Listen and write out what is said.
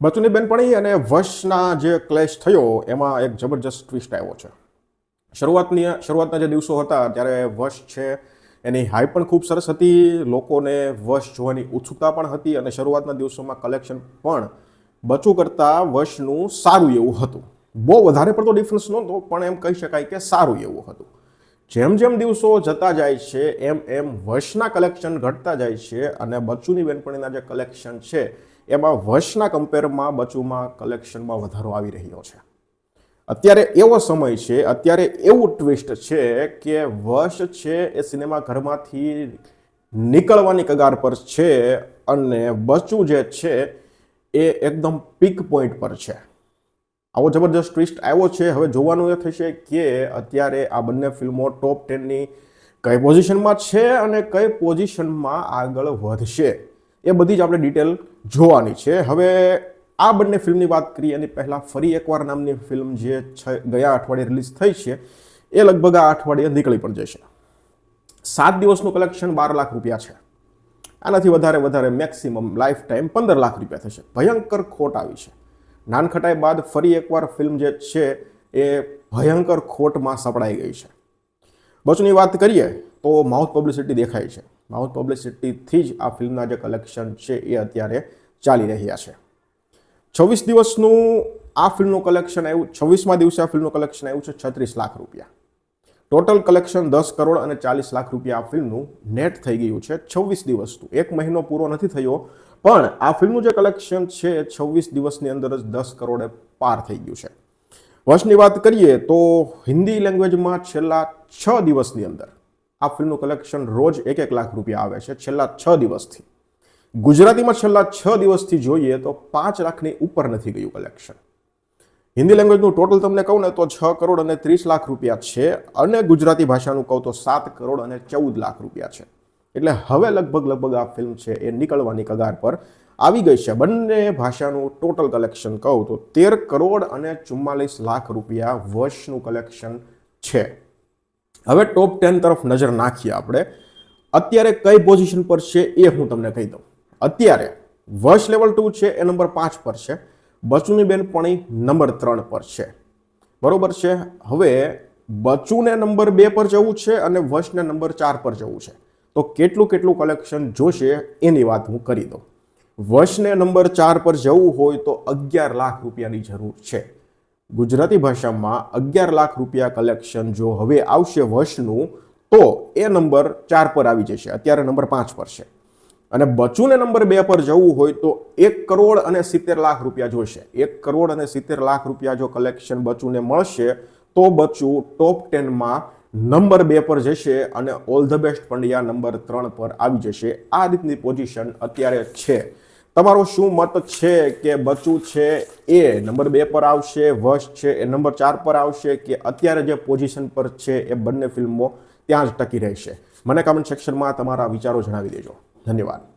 બચુની બેનપણી અને વશના જે ક્લેશ થયો એમાં એક જબરજસ્ત ટ્વિસ્ટ આવ્યો છે. શરૂઆતના જે દિવસો હતા ત્યારે વશ છે એની હાઈ પણ ખૂબ સરસ હતી, લોકોને વશ જોવાની ઉત્સુકતા પણ હતી અને શરૂઆતના દિવસોમાં કલેક્શન પણ બચુ કરતાં વશનું સારું એવું હતું. બહુ વધારે પડતો ડિફરન્સ નહોતો, પણ એમ કહી શકાય કે સારું એવું હતું. જેમ જેમ દિવસો જતા જાય છે એમ વશના કલેક્શન ઘટતા જાય છે અને બચુની બેનપણીના જે કલેક્શન છે એમાં વશના કમ્પેરમાં બચુમાં કલેક્શનમાં વધારો આવી રહ્યો છે. અત્યારે એવો સમય છે, અત્યારે એવું ટ્વિસ્ટ છે કે વશ છે એ સિનેમા ઘરમાંથી નીકળવાની કગાર પર છે અને બચુ જે છે એ એકદમ પીક પોઈન્ટ પર છે. આવો જબરજસ્ત ટ્વિસ્ટ આવ્યો છે. હવે જોવાનું એ થશે કે અત્યારે આ બંને ફિલ્મો ટોપ 10ની કઈ પોઝિશનમાં છે અને કઈ પોઝિશનમાં આગળ વધશે એ બધી જ આપણે ડિટેલ જોવાની છે. હવે આ બંને ફિલ્મની વાત કરીએ એની પહેલાં ફરી એકવાર નામની ફિલ્મ જે ગયા અઠવાડિયે રિલીઝ થઈ છે એ લગભગ આ અઠવાડિયે નીકળી પણ જશે. 7 દિવસનું કલેક્શન 12 લાખ રૂપિયા છે. આનાથી વધારે મેક્સિમમ લાઈફ ટાઈમ 15 લાખ રૂપિયા થશે. ભયંકર ખોટ આવી છે. નાનખટાઈ બાદ ફરી એકવાર ફિલ્મ જે છે એ ભયંકર ખોટમાં સપડાઈ ગઈ છે. બચુની વાત કરીએ તો માઉથ પબ્લિસિટી દેખાય છે. માઉથ પબ્લિસિટીથી જ આ ફિલ્મના જે કલેક્શન છે એ અત્યારે ચાલી રહ્યા છે. 26 દિવસનું આ ફિલ્મનું કલેક્શન આવ્યું, 26મા દિવસે આ ફિલ્મનું કલેક્શન આવ્યું છે 36 લાખ રૂપિયા. ટોટલ કલેક્શન 10 કરોડ અને 40 લાખ રૂપિયા આ ફિલ્મનું નેટ થઈ ગયું છે 26 દિવસનું. એક મહિનો પૂરો નથી થયો પણ આ ફિલ્મનું જે કલેક્શન છે 26 દિવસની અંદર જ 10 કરોડે પાર થઈ ગયું છે. વશની વાત કરીએ તો હિન્દી લેંગ્વેજમાં છેલ્લા 6 દિવસની અંદર આ ફિલ્મનું કલેક્શન રોજ 1-1 લાખ રૂપિયા આવે છે છેલ્લા 6 દિવસથી. ગુજરાતીમાં છેલ્લા 6 દિવસથી જોઈએ તો 5 લાખની ઉપર નથી ગયું કલેક્શન. હિન્દી લેંગ્વેજનું ટોટલ તમને કહું ને તો 6 કરોડ અને 30 લાખ રૂપિયા છે અને ગુજરાતી ભાષાનું કહું તો 7 કરોડ અને 14 લાખ રૂપિયા છે. એટલે હવે લગભગ આ ફિલ્મ છે એ નીકળવાની કગાર પર આવી ગઈ છે. બંને ભાષાનું ટોટલ કલેક્શન કહું તો 13 કરોડ અને 44 લાખ રૂપિયા વશનું કલેક્શન છે. હવે ટોપ 10 તરફ નજર નાખીએ આપણે. અત્યારે કઈ પોઝિશન પર છે એ હું તમને કહી દઉં. અત્યારે વશ લેવલ 2 છે એ નંબર 5 પર છે. બચુની બેનપણી નંબર 3 પર છે. બરોબર છે. હવે બચુને નંબર 2 પર જવું છે અને વશને નંબર 4 પર જવું છે તો કેટલું કલેક્શન જોશે એની વાત હું કરી દઉં. વશને નંબર 4 પર જવું હોય તો 11 લાખ રૂપિયાની જરૂર છે. ગુજરાતી ભાષામાં 11 લાખ રૂપિયા કલેક્શન જો હવે આવશે વશનું તો એ નંબર 4 પર આવી જશે. અત્યારે નંબર 5 પર છે. અને બચુને નંબર 2 પર જવું હોય તો 1 કરોડ અને 70 લાખ રૂપિયા જોશે. 1 કરોડ અને 70 લાખ રૂપિયા જો કલેક્શન બચુને મળશે તો બચુ ટોપ 10માં નંબર 2 પર જશે અને all the best Pandya number 3 પર આવી જશે. આ રીતની પોઝિશન અત્યારે છે. તમારો શું મત છે કે બચુ છે એ નંબર 2 પર આવશે, વશ છે એ નંબર 4 પર આવશે કે અત્યારે જે પોઝિશન પર છે એ બંને ફિલ્મો ત્યાં જ ટકી રહેશે? મને કમેન્ટ સેક્શનમાં તમારા વિચારો જણાવી દેજો. ધન્યવાદ.